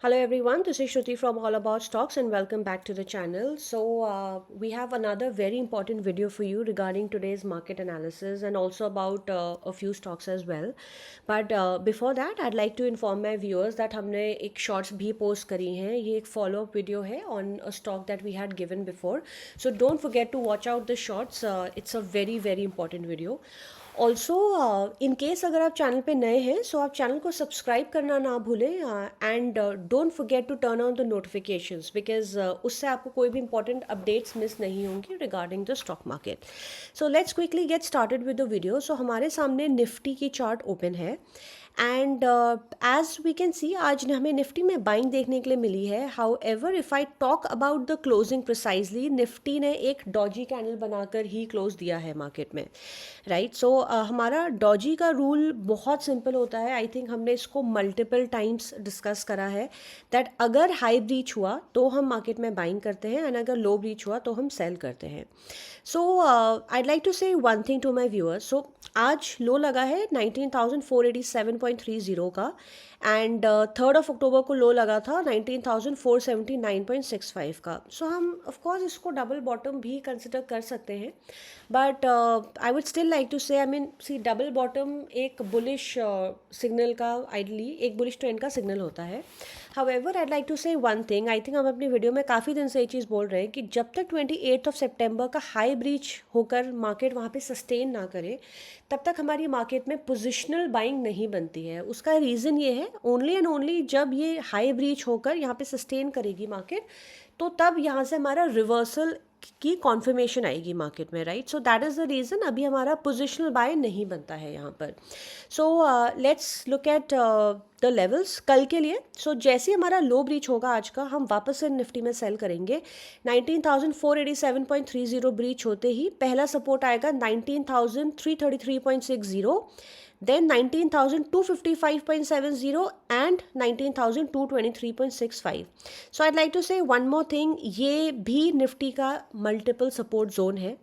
Hello everyone, this is Shruti from All About Stocks and welcome back to the channel. We have another very important video for you regarding today's market analysis and also about a few stocks as well. But before that, I'd like to inform my viewers that हमने एक shorts भी post करी हैं. ये एक follow-up video है on a stock that we had given before. So don't forget to watch out the shorts. It's a very very important video. Also in case अगर आप चैनल पे नए हैं सो आप चैनल को सब्सक्राइब करना ना भूलें and don't forget to turn on the notifications because उससे आपको कोई भी इंपॉर्टेंट अपडेट्स मिस नहीं होंगी regarding the stock market. So let's quickly get started with the video. So हमारे सामने निफ्टी की चार्ट ओपन है and as we can see आज हमें निफ्टी में बाइंग देखने के लिए मिली है. How ever if I talk about the closing precisely, Nifty ने एक डॉजी कैंडल बनाकर ही क्लोज दिया है मार्केट में, राइट. सो हमारा डॉजी का रूल बहुत सिंपल होता है. आई थिंक हमने इसको मल्टीपल टाइम्स डिस्कस करा है दैट अगर हाई ब्रीच हुआ तो हम मार्केट में बाइंग करते हैं एंड अगर लो ब्रीच हुआ तो हम सेल करते हैं. So I'd like to say one thing to my viewers. So आज लो लगा है 19,487.30 का एंड 3rd of October को लो लगा था 19,479.65 का. सो हम ऑफकोर्स इसको डबल बॉटम भी कंसिडर कर सकते हैं but I would still like to say I mean see double bottom एक बुलिश सिग्नल का आइडली एक बुलिश ट्रेंड का सिग्नल होता है. However I'd like to say one thing. I think हम अपनी वीडियो में काफ़ी दिन से ये चीज़ बोल रहे हैं कि जब तक 28 of September का हाई ब्रीच होकर मार्केट वहाँ पे सस्टेन ना करे तब तक हमारी मार्केट में पोजिशनल बाइंग नहीं बनती है. उसका रीज़न ये है ओनली एंड ओनली जब ये हाई ब्रीच होकर यहाँ पे सस्टेन करेगी मार्केट तो तब यहाँ से हमारा रिवर्सल की कॉन्फर्मेशन आएगी मार्केट में, right. So that is the reason अभी हमारा पोजिशनल बाय नहीं बनता है यहाँ पर. So let's look at the levels कल के लिए. सो जैसे हमारा लो ब्रीच होगा आज का हम वापस से निफ्टी में सेल करेंगे. 19,487.30 ब्रीच होते ही पहला सपोर्ट आएगा 19,333.60, then 19,255.70 and 19,223.65. So I'd like to say one more thing. ये भी निफ्टी का मल्टीपल सपोर्ट जोन है.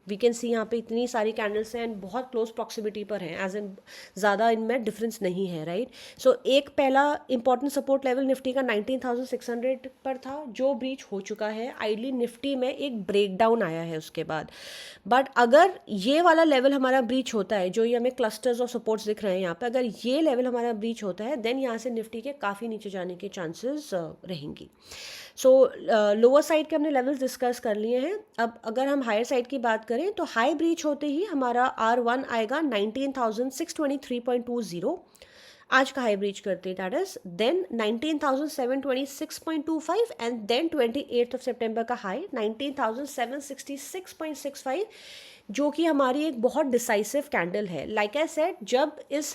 वी कैन सी यहाँ पे इतनी सारी कैंडल्स हैं एंड बहुत क्लोज प्रॉक्सिमिटी पर हैं, एज इन ज़्यादा इनमें डिफरेंस नहीं है, राइट. सो एक पहला इंपॉर्टेंट सपोर्ट लेवल निफ्टी का 19,600 पर था जो ब्रीच हो चुका है. आइडली निफ्टी में एक ब्रेकडाउन आया है उसके बाद. बट अगर ये वाला लेवल हमारा ब्रीच होता है जो ये हमें क्लस्टर्स ऑफ सपोर्ट्स दिख रहे हैं यहाँ पे, अगर ये लेवल हमारा ब्रीच होता है देन यहाँ से निफ्टी के काफ़ी नीचे जाने के चांसेस रहेंगी. सो लोअर साइड के हमने लेवल्स डिस्कस कर लिए हैं. अब अगर हम हायर साइड की बात करें तो हाई ब्रीच होते ही हमारा R1 आएगा 19,623.20. आज का हाई ब्रीच करते that is then 19,726.25 and then 28th of September का हाई 19,766.65 जो कि हमारी एक बहुत डिसाइसिव कैंडल है. लाइक आई सेड जब इस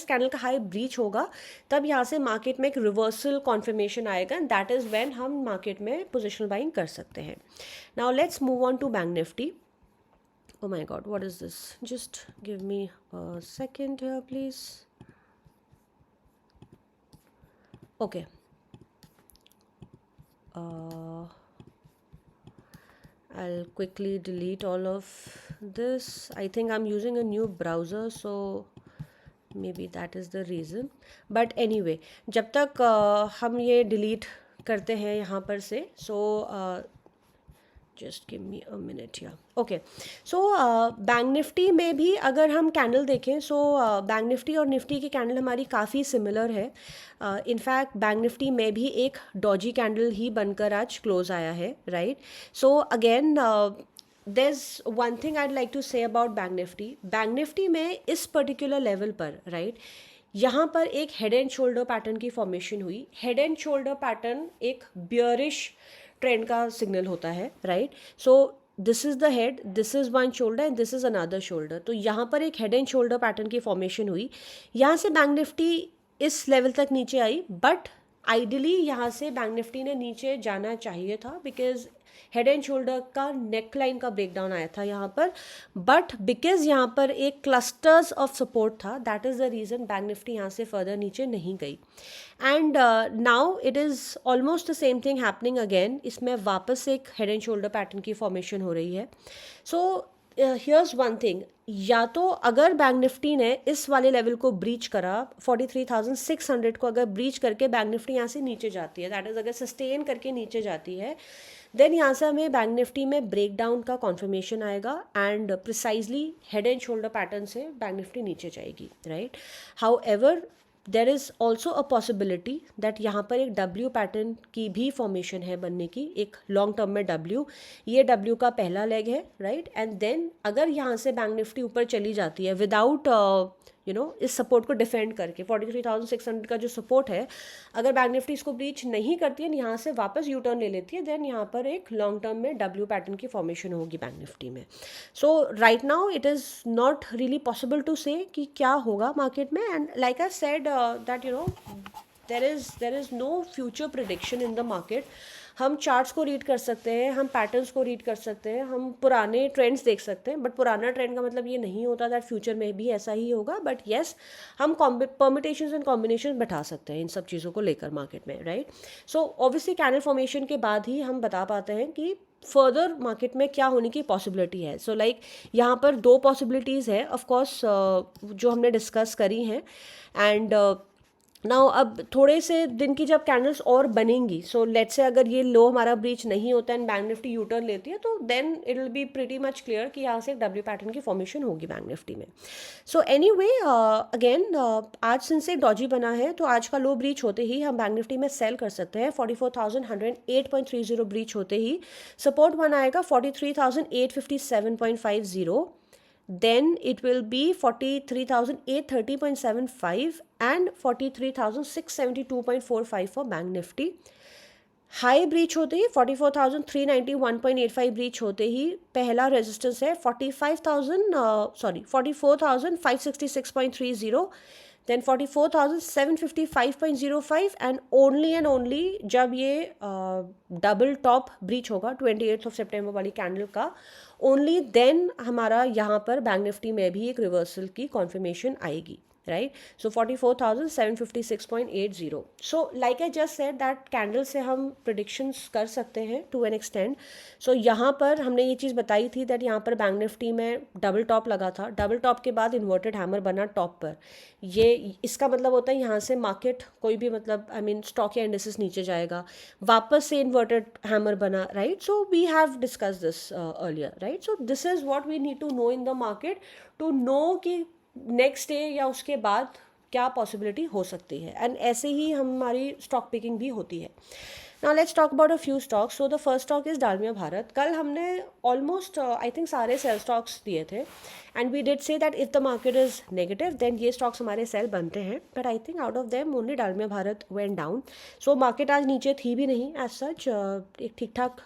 कैंडल का हाई ब्रीच होगा तब यहाँ से मार्केट में एक रिवर्सल कॉन्फर्मेशन आएगा एंड दैट इज़ व्हेन हम मार्केट में पोजिशनल बाइंग कर सकते हैं. Now let's move on to bank Nifty. Oh my god, what is this? Just give me a second here, please. Okay. I'll quickly delete all of this. I think I'm using a new browser, so maybe that is the reason. But anyway, जब तक हम ये delete करते हैं यहाँ पर से, so just give me a minute या ओके. सो बैंक निफ्टी में भी अगर हम कैंडल देखें सो बैंक निफ्टी और निफ्टी की कैंडल हमारी काफ़ी सिमिलर है. इनफैक्ट बैंक निफ्टी में भी एक डॉजी कैंडल ही बनकर आज क्लोज आया है, right. So again there's one thing I'd like to say about bank Nifty. Bank Nifty में इस पर्टिकुलर लेवल पर, राइट, यहाँ पर एक हेड एंड शोल्डर पैटर्न की फॉर्मेशन हुई. हेड एंड शोल्डर पैटर्न एक बियरिश ट्रेंड का सिग्नल होता है, right. So this is the head, this is one shoulder and this is another shoulder. तो यहाँ पर एक हेड एंड शोल्डर पैटर्न की फॉर्मेशन हुई. यहाँ से बैंक निफ्टी इस लेवल तक नीचे आई बट आइडियली यहाँ से बैंक निफ्टी ने नीचे जाना चाहिए था बिकॉज हेड एंड शोल्डर का नेक लाइन का ब्रेकडाउन आया था यहाँ पर. बट बिकॉज यहाँ पर एक क्लस्टर्स ऑफ सपोर्ट था that is the reason bank Nifty यहाँ से फर्दर नीचे नहीं गई. And now it is almost the same thing happening again. इसमें वापस एक हेड एंड शोल्डर पैटर्न की फॉर्मेशन हो रही है. So here's one thing. या तो अगर बैंक निफ्टी ने इस वाले लेवल को ब्रीच करा 43,600 को अगर ब्रीच करके बैंक निफ्टी यहाँ से नीचे जाती है, दैट इज़ अगर सस्टेन करके नीचे जाती है, देन यहाँ से हमें बैंक निफ्टी में ब्रेकडाउन का कॉन्फर्मेशन आएगा and precisely head and shoulder pattern से बैंक निफ्टी नीचे जाएगी, right. How ever there is also a possibility that यहाँ पर एक डब्ल्यू पैटर्न की भी फॉर्मेशन है बनने की, एक लॉन्ग टर्म में डब्ल्यू, ये डब्ल्यू का पहला लेग है, राइट। एंड देन अगर यहाँ से बैंक निफ्टी ऊपर चली जाती है विदाउट इस सपोर्ट को डिफेंड करके 43,600 का जो सपोर्ट है, अगर बैंक निफ्टी इसको ब्रीच नहीं करती है, यहाँ से वापस यू टर्न ले लेती है, देन यहाँ पर एक लॉन्ग टर्म में डब्ल्यू पैटर्न की फॉर्मेशन होगी बैंक निफ्टी में। So right now it is not really possible to say कि क्या होगा मार्केट में, and like I said that there is no future prediction in the market. हम charts को रीड कर सकते हैं, हम पैटर्न्स को रीड कर सकते हैं, हम पुराने ट्रेंड्स देख सकते हैं, बट पुराना ट्रेंड का मतलब ये नहीं होता दैट फ्यूचर में भी ऐसा ही होगा। बट येस, हम परमिटेशंस एंड कॉम्बिनेशन बैठा सकते हैं इन सब चीज़ों को लेकर मार्केट में, right. So obviously candle formation के बाद ही हम बता पाते हैं कि फर्दर मार्केट में क्या होने की पॉसिबिलिटी है। सो लाइक यहाँ पर दो पॉसिबिलिटीज़ है ऑफकोर्स जो हमने डिस्कस करी हैं, एंड नाउ अब थोड़े से दिन की जब कैंडल्स और बनेंगी, सो लेट्स से अगर ये लो हमारा ब्रीच नहीं होता and bank Nifty U turn लेती है, तो then it will be pretty much clear कि यहाँ से एक डब्ल्यू पैटर्न की फॉर्मेशन होगी बैंक निफ्टी में। सो एनीवे अगेन आज सिंस एक डॉजी बना है, तो आज का लो ब्रीच होते ही हम बैंक निफ्टी में सेल कर सकते हैं। 44,108.30 ब्रीच होते ही सपोर्ट वन आएगा 43,857.50, then it will be 43,830.75 and 43,672.45 for bank nifty. High breach होते ही 44,391.85 ब्रीच होते ही पहला रेजिस्टेंस है 44,566.30, then 44,755.05 एंड ओनली जब ये डबल टॉप ब्रीच होगा 28 सितंबर वाली कैंडल का, ओनली देन हमारा यहाँ पर बैंक निफ्टी में भी एक रिवर्सल की कॉन्फर्मेशन आएगी, right. So 44,756.80। So like I just said that candle से हम प्रिडिक्शंस कर सकते हैं टू एन एक्सटेंड। सो यहाँ पर हमने ये चीज़ बताई थी दैट यहाँ पर बैंक निफ्टी में डबल टॉप लगा था, डबल टॉप के बाद इन्वर्टेड हैमर बना टॉप पर, ये इसका मतलब होता है यहाँ से मार्केट कोई भी मतलब आई मीन स्टॉक या इंडिसेस नीचे जाएगा, वापस से इन्वर्टेड हैमर बना, right. So we have discuss this earlier, right. So this is what we need to know in the market to know कि नेक्स्ट डे या उसके बाद क्या पॉसिबिलिटी हो सकती है, एंड ऐसे ही हमारी स्टॉक पिकिंग भी होती है। Now let's talk about a few stocks. So the first stock is Dalmia Bharat. कल हमने ऑलमोस्ट आई थिंक सारे सेल स्टॉक्स दिए थे, and we did say that if the market is negative then ये स्टॉक्स हमारे सेल बनते हैं, but I think out of them only Dalmia Bharat went down. So market आज नीचे थी भी नहीं एज सच, एक ठीक ठाक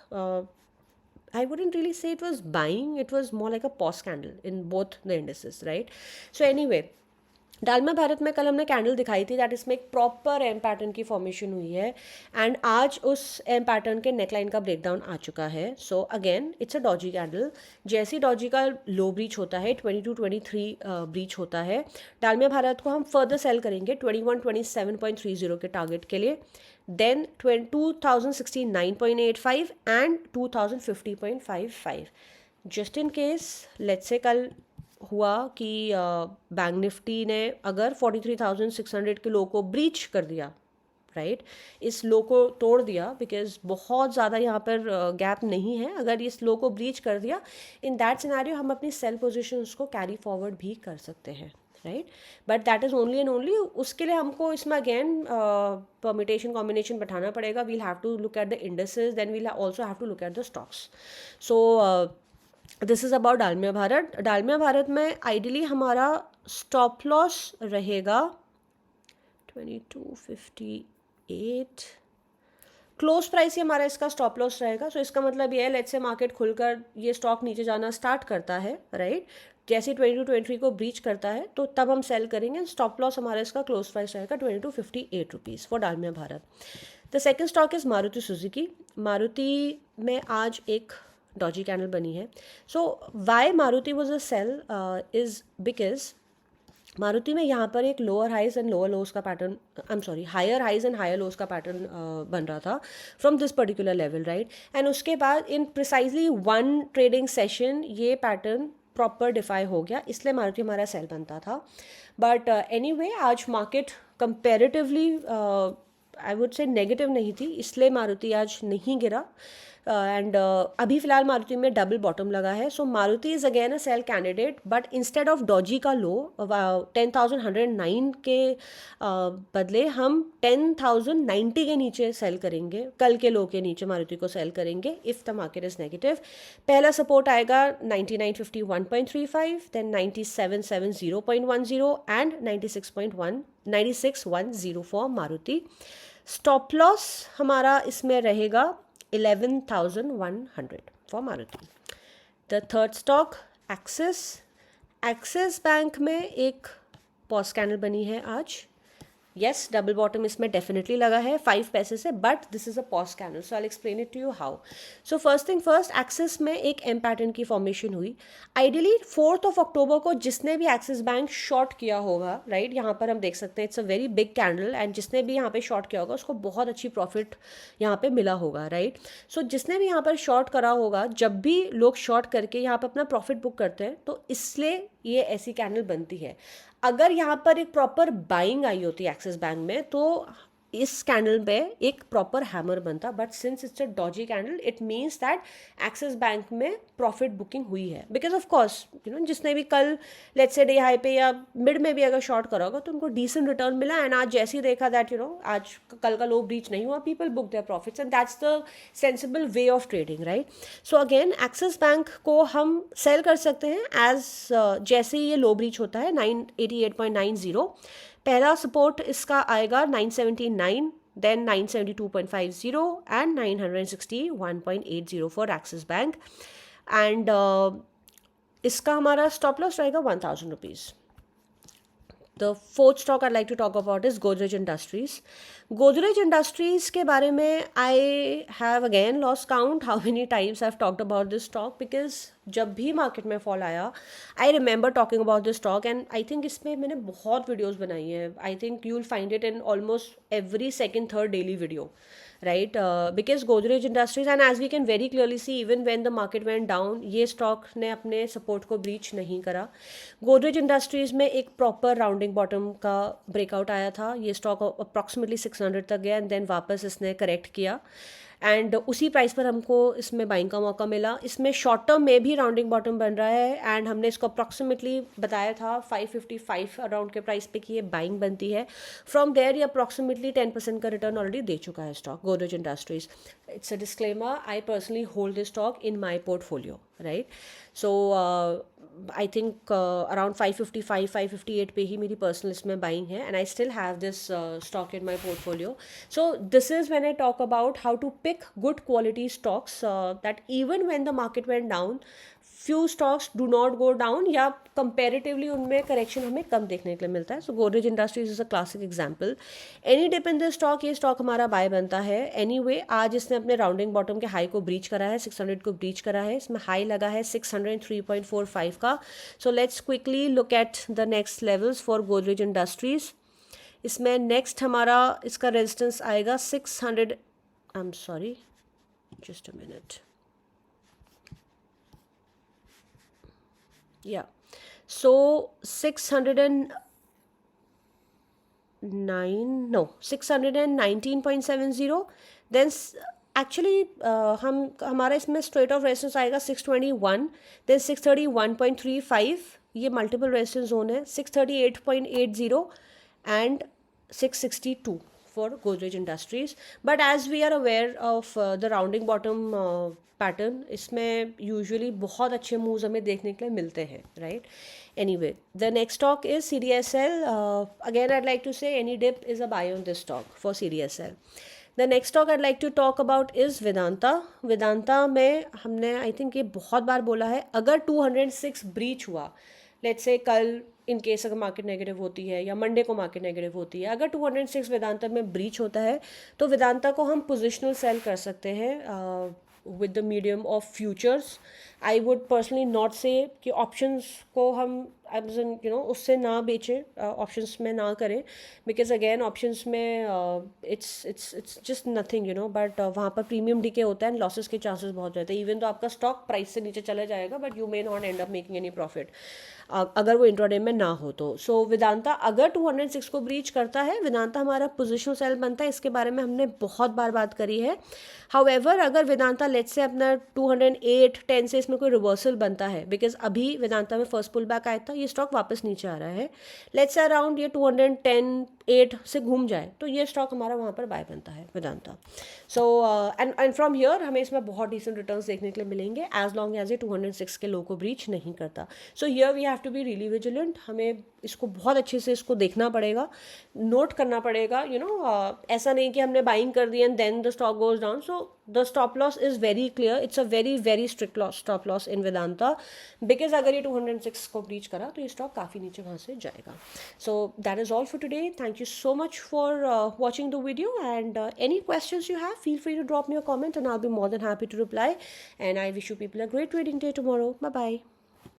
I wouldn't really say it was buying, it was more like a pause candle in both the indices, right? So anyway, Dalmia Bharat में कल हमने कैंडल दिखाई थी दैट इसमें एक प्रॉपर एम पैटर्न की फॉर्मेशन हुई है, एंड आज उस एम पैटर्न के नेकलाइन का ब्रेकडाउन आ चुका है। So again it's a Doge candle. जैसे डॉजी का लो ब्रीच होता है 22-23 ब्रीच होता है, डालमिया भारत को हम फर्दर सेल करेंगे 21-27.30 के टारगेट के लिए, then 2069.85 and 2050.55। Just in case let's say कल हुआ कि बैंक निफ्टी ने अगर 43,600 के लो को ब्रीच कर दिया, राइट, इस लो को तोड़ दिया, बिकॉज बहुत ज़्यादा यहाँ पर गैप नहीं है, अगर इस लो को ब्रीच कर दिया, इन दैट सिनेरियो हम अपनी सेल पोजिशंस को कैरी फॉरवर्ड भी कर सकते हैं, right. But that is only and only, उसके लिए हमको इसमें अगेन परमिटेशन कॉम्बिनेशन बैठाना पड़ेगा। We'll have to look at the indices, then we'll also have to look at the stocks. So this is about Dalmia Bharat. Dalmia Bharat में आइडियली हमारा stop loss रहेगा 2258, close price ही हमारा इसका स्टॉप लॉस रहेगा। सो इसका मतलब ये है लेट्स से मार्केट खुलकर ये स्टॉक नीचे जाना स्टार्ट करता है, राइट, जैसे 2223 को ब्रीच करता है तो तब हम सेल करेंगे। स्टॉप लॉस हमारा इसका क्लोज प्राइस रहेगा 2258 rupees for Dalmia Bharat. The second stock is Maruti Suzuki. Maruti में आज एक डॉजी कैंडल बनी है। So why Maruti was a sell is because Maruti में यहाँ पर एक lower highs and lower lows का pattern, I am sorry, higher highs and higher lows का पैटर्न बन रहा था from this particular level, right. And उसके बाद in precisely one trading session ये पैटर्न प्रॉपर डिफाई हो गया, इसलिए मारुति हमारा सेल बनता था. बट एनीवे आज market comparatively I would say negative नहीं थी, इसलिए मारुति आज नहीं गिरा. एंड अभी फिलहाल मारुति में डबल बॉटम लगा है. So Maruti is again a sell candidate, but instead of doji का लो 10,109 के बदले हम 10,090 के नीचे सेल करेंगे, कल के लो के नीचे मारुति को सेल करेंगे if the market is negative. पहला सपोर्ट आएगा 9951.35, then 9770.10 and 9610 for Maruti. Stop loss हमारा इसमें रहेगा 11,100 for Maruti. The third stock Axis bank में एक पॉज कैंडल बनी है आज. येस, डबल बॉटम इसमें डेफिनेटली लगा है 5 पैसे से, but this is a pause candle. So I explain it to you how. So first thing first, Axis में एक एम पैटर्न की फॉर्मेशन हुई. आइडियली 4 अक्टूबर को जिसने भी एक्सिस बैंक शॉर्ट किया होगा, राइट, यहाँ पर हम देख सकते हैं it's a very big candle, and जिसने भी यहाँ पे शॉर्ट किया होगा उसको बहुत अच्छी प्रॉफिट यहाँ पे मिला होगा, राइट. सो जिसने भी यहाँ पर शॉर्ट करा होगा, जब भी लोग शॉर्ट करके यहाँ पर अपना प्रॉफिट बुक करते हैं तो इसलिए ये ऐसी कैंडल बनती है. अगर यहाँ पर एक प्रॉपर बाइंग आई होती है एक्सिस बैंक में तो इस कैंडल पे एक प्रॉपर हैमर बनता, but since it's a Doge candle it means that axis bank में प्रॉफिट बुकिंग हुई है. बिकॉज ऑफ कोर्स जिसने भी कल लेट्स से डे हाई पे या मिड में भी अगर शॉर्ट करा होगा तो उनको डिसेंट रिटर्न मिला, एंड आज जैसे ही देखा दैट आज कल का लो ब्रीच नहीं हुआ, people book their profits, and that's the sensible way of trading, right. So again Axis bank को हम सेल कर सकते हैं एज जैसे ही ये लो ब्रीच होता है 988.90. पहला सपोर्ट इसका आएगा 979, then 972.50 and 961.80 for Axis bank. And इसका हमारा स्टॉप लॉस रहेगा 1,000 rupees. The fourth stock I'd like to talk about is Godrej Industries. Godrej Industries के बारे में I have again lost count how many times I've talked about this stock, because जब भी market में fall आया I remember talking about this stock, and I think इसमें मैंने बहुत वीडियोस बनाई हैं. I think you will find it in almost every second third daily video, right. Because Godrej Industries, and as we can very clearly see even when the market went down, ये stock ने अपने support को breach नहीं करा. Godrej Industries में एक proper rounding bottom का breakout आया था. ये स्टॉक अप्रॉक्सीमेटली 600 तक गया, एंड देन वापस इसने करेक्ट किया, एंड उसी प्राइस पर हमको इसमें बाइंग का मौका मिला. इसमें शॉर्ट टर्म में भी राउंडिंग बॉटम बन रहा है, एंड हमने इसको अप्रॉक्सीमेटली बताया था 555 अराउंड के प्राइस पे कि ये बाइंग बनती है. फ्रॉम देयर ये अप्रॉक्सीमेटली 10% का रिटर्न ऑलरेडी दे चुका है stock Godrej Industries. It's a disclaimer, I personally hold this stock in my portfolio, right. So I think around 555 558 पे ही मेरी पर्सनल इसमें बाइंग है, and I still have this stock in my portfolio. So this is when I talk about how to pick good quality stocks that even when the market went down, few stocks do not go down, या comparatively उनमें correction हमें कम देखने के लिए मिलता है. So Godrej Industries is a classic example. Any dip in this stock, ये stock हमारा buy बनता है. Anyway, आज इसने अपने राउंडिंग बॉटम के हाई को ब्रीच करा है, 600 को ब्रीच करा है. इसमें हाई लगा है 603.45 का. So let's quickly look at the next levels for Godrej Industries. इसमें नेक्स्ट हमारा इसका रेजिस्टेंस आएगा 600. I'm sorry, just a minute. Yeah, so 619.70. Then actually हमारा इसमें स्ट्रेट ऑफ रेजिस्टेंस आएगा 621, then 631.35. ये मल्टीपल रेजिस्टेंस जोन है. 638.80 and 662 for Godrej Industries. But as we are aware of the rounding bottom pattern, इसमें usually बहुत अच्छे moves हमें देखने के लिए मिलते हैं, right. Anyway, the next stock is CDSL. Again I'd like to say any dip is a buy on this stock for CDSL. The next stock I'd like to talk about is Vedanta. Vedanta में हमने I think ये बहुत बार बोला है, अगर 206 breach हुआ, let's say कल in case अगर मार्केट नेगेटिव होती है या मंडे को मार्केट नेगेटिव होती है, अगर 206 वेदांता में ब्रीच होता है तो वेदांता को हम पोजिशनल सेल कर सकते हैं with the medium of futures. I would personally not से कि ऑप्शंस को हम उससे ना बेचें, ऑप्शंस में ना करें, बिकॉज अगेन ऑप्शंस में इट्स जस्ट नथिंग बट वहाँ पर प्रीमियम डीके होता है एंड लॉसेस के चांसेस बहुत रहते हैं। इवन तो आपका स्टॉक प्राइस से नीचे चला जाएगा but you may not and up making any profit अगर वो इंट्राडे में ना हो तो। सो वेदांता अगर 206 को ब्रीच करता है, वेदांता हमारा पोजिशनल सेल बनता है, इसके बारे में हमने बहुत बार बात करी है। हाउएवर अगर वेदांता लेट्स से अपना 208 10 से इसमें कोई रिवर्सल बनता है, बिकॉज अभी वेदांता में फर्स्ट पुल बैक आया था, ये स्टॉक वापस नीचे आ रहा है, लेट्स से अराउंड ये 210 8 से घूम जाए तो ये स्टॉक हमारा वहाँ पर बाय बनता है Vedanta. So and from here हमें इसमें बहुत डिसेंट रिटर्न्स देखने के लिए मिलेंगे एज लॉन्ग एज ये 206 के लो को ब्रीच नहीं करता। So here we have to be really vigilant, हमें इसको बहुत अच्छे से इसको देखना पड़ेगा, नोट करना पड़ेगा, ऐसा नहीं कि हमने बाइंग कर दी and then the stock goes down. So the stop loss is very clear, it's a very very strict stop loss in Vedanta, because अगर ये 206 को ब्रीच करा तो ये स्टॉक काफ़ी नीचे वहाँ से जाएगा। So that is all for today, thank you so much for watching the video, and any questions you have, feel free to drop me a comment and I'll be more than happy to reply, and I wish you people a great trading day tomorrow. Bye bye.